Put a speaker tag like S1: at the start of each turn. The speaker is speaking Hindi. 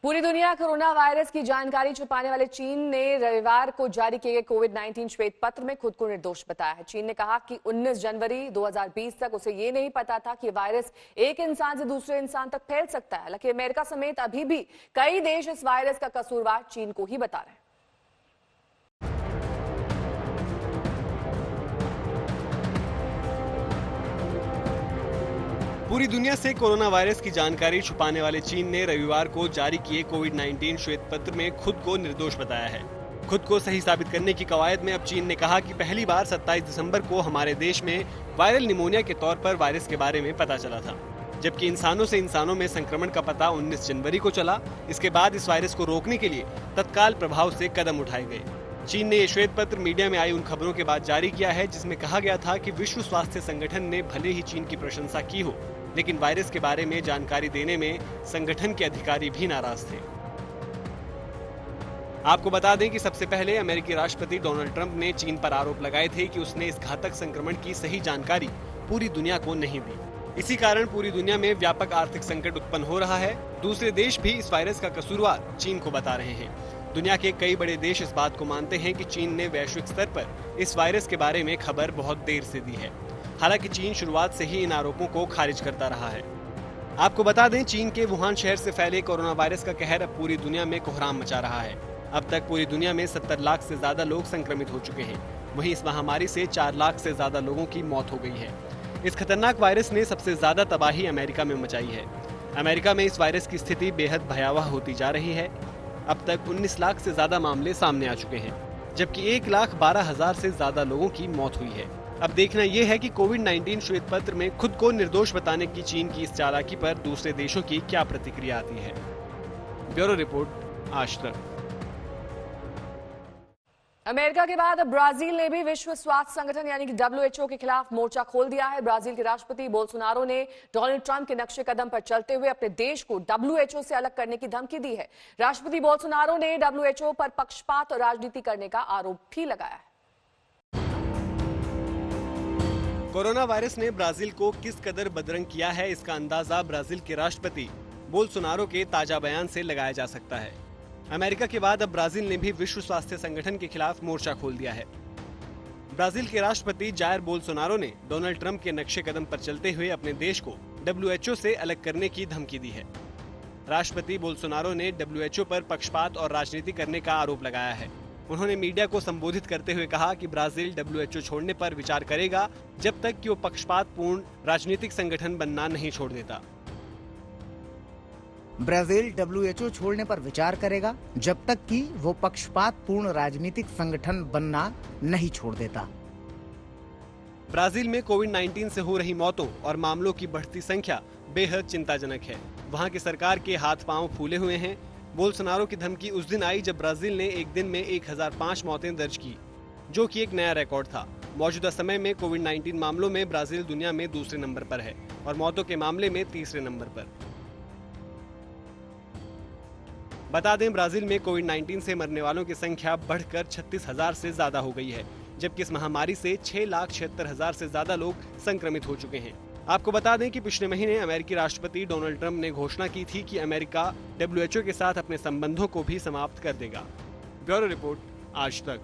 S1: पूरी दुनिया कोरोना वायरस की जानकारी छुपाने वाले चीन ने रविवार को जारी किए गए कोविड-19 श्वेत पत्र में खुद को निर्दोष बताया है। चीन ने कहा कि 19 जनवरी 2020 तक उसे ये नहीं पता था कि वायरस एक इंसान से दूसरे इंसान तक फैल सकता है। हालांकि अमेरिका समेत अभी भी कई देश इस वायरस का कसूरवार चीन को ही बता रहे हैं।
S2: पूरी दुनिया से कोरोना वायरस की जानकारी छुपाने वाले चीन ने रविवार को जारी किए कोविड-19 श्वेत पत्र में खुद को निर्दोष बताया है। खुद को सही साबित करने की कवायद में अब चीन ने कहा कि पहली बार 27 दिसंबर को हमारे देश में वायरल निमोनिया के तौर पर वायरस के बारे में पता चला था, जबकि इंसानों से इंसानों में संक्रमण का पता 19 जनवरी को चला। इसके बाद इस वायरस को रोकने के लिए तत्काल प्रभाव से कदम उठाए गए। चीन ने ये श्वेत पत्र मीडिया में आई उन खबरों के बाद जारी किया है जिसमें कहा गया था कि विश्व स्वास्थ्य संगठन ने भले ही चीन की प्रशंसा की हो, लेकिन वायरस के बारे में जानकारी देने में संगठन के अधिकारी भी नाराज थे। आपको बता दें कि सबसे पहले अमेरिकी राष्ट्रपति डोनाल्ड ट्रंप ने चीन पर आरोप लगाए थे कि उसने इस घातक संक्रमण की सही जानकारी पूरी दुनिया को नहीं दी। इसी कारण पूरी दुनिया में व्यापक आर्थिक संकट उत्पन्न हो रहा है। दूसरे देश भी इस वायरस का कसूरवार चीन को बता रहे हैं। दुनिया के कई बड़े देश इस बात को मानते हैं कि चीन ने वैश्विक स्तर पर इस वायरस के बारे में खबर बहुत देर से दी है। हालांकि चीन शुरुआत से ही इन आरोपों को खारिज करता रहा है। आपको बता दें, चीन के वुहान शहर से फैले कोरोना वायरस का कहर अब पूरी दुनिया में कोहराम मचा रहा है। अब तक पूरी दुनिया में 70 लाख से ज्यादा लोग संक्रमित हो चुके हैं। वहीं इस महामारी से 4 लाख से ज्यादा लोगों की मौत हो गई है। इस खतरनाक वायरस ने सबसे ज्यादा तबाही अमेरिका में मचाई है। अमेरिका में इस वायरस की स्थिति बेहद भयावह होती जा रही है। अब तक 19 लाख से ज्यादा मामले सामने आ चुके हैं, जबकि 1,12,000 से ज्यादा लोगों की मौत हुई है। अब देखना यह है कि कोविड-19 श्वेत पत्र में खुद को निर्दोष बताने की चीन की इस चालाकी पर दूसरे देशों की क्या प्रतिक्रिया आती है। ब्यूरो रिपोर्ट, आज तक।
S1: अमेरिका के बाद अब ब्राजील ने भी विश्व स्वास्थ्य संगठन यानी कि WHO के खिलाफ मोर्चा खोल दिया है। ब्राजील के राष्ट्रपति बोल्सोनारो ने डोनाल्ड ट्रंप के नक्शे कदम पर चलते हुए अपने देश को WHO से अलग करने की धमकी दी है। राष्ट्रपति बोल्सोनारो ने WHO पर पक्षपात और राजनीति करने का आरोप भी लगाया है।
S2: कोरोना वायरस ने ब्राजील को किस कदर बदरंग किया है, इसका अंदाजा ब्राजील के राष्ट्रपति बोल्सोनारो के ताजा बयान से लगाया जा सकता है। अमेरिका के बाद अब ब्राजील ने भी विश्व स्वास्थ्य संगठन के खिलाफ मोर्चा खोल दिया है। ब्राजील के राष्ट्रपति जायर बोल्सोनारो ने डोनाल्ड ट्रंप के नक्शे कदम पर चलते हुए अपने देश को WHO से अलग करने की धमकी दी है। राष्ट्रपति बोल्सोनारो ने WHO पर पक्षपात और राजनीति करने का आरोप लगाया है। उन्होंने मीडिया को संबोधित करते हुए कहा कि ब्राजील WHO छोड़ने पर विचार करेगा जब तक कि वो पक्षपातपूर्ण राजनीतिक संगठन बनना नहीं छोड़ देता।
S3: ब्राजील WHO छोड़ने पर विचार करेगा जब तक कि वो पक्षपातपूर्ण राजनीतिक संगठन बनना नहीं छोड़ देता।
S2: ब्राजील में कोविड-19 से हो रही मौतों और मामलों की बढ़ती संख्या बेहद चिंताजनक है। वहां की सरकार के हाथ पांव फूले हुए हैं। बोल्सोनारो की धमकी उस दिन आई जब ब्राजील ने एक दिन में 1005 मौतें दर्ज की, जो कि एक नया रिकॉर्ड था। मौजूदा समय में कोविड-19 मामलों में ब्राजील दुनिया में दूसरे नंबर पर है और मौतों के मामले में तीसरे नंबर पर। बता दें, ब्राजील में कोविड-19 से मरने वालों की संख्या बढ़कर 36,000 से ज्यादा हो गई है, जबकि इस महामारी से 6,76,000 से ज्यादा लोग संक्रमित हो चुके हैं। आपको बता दें कि पिछले महीने अमेरिकी राष्ट्रपति डोनाल्ड ट्रंप ने घोषणा की थी कि अमेरिका WHO के साथ अपने संबंधों को भी समाप्त कर देगा। ब्यूरो रिपोर्ट, आज तक।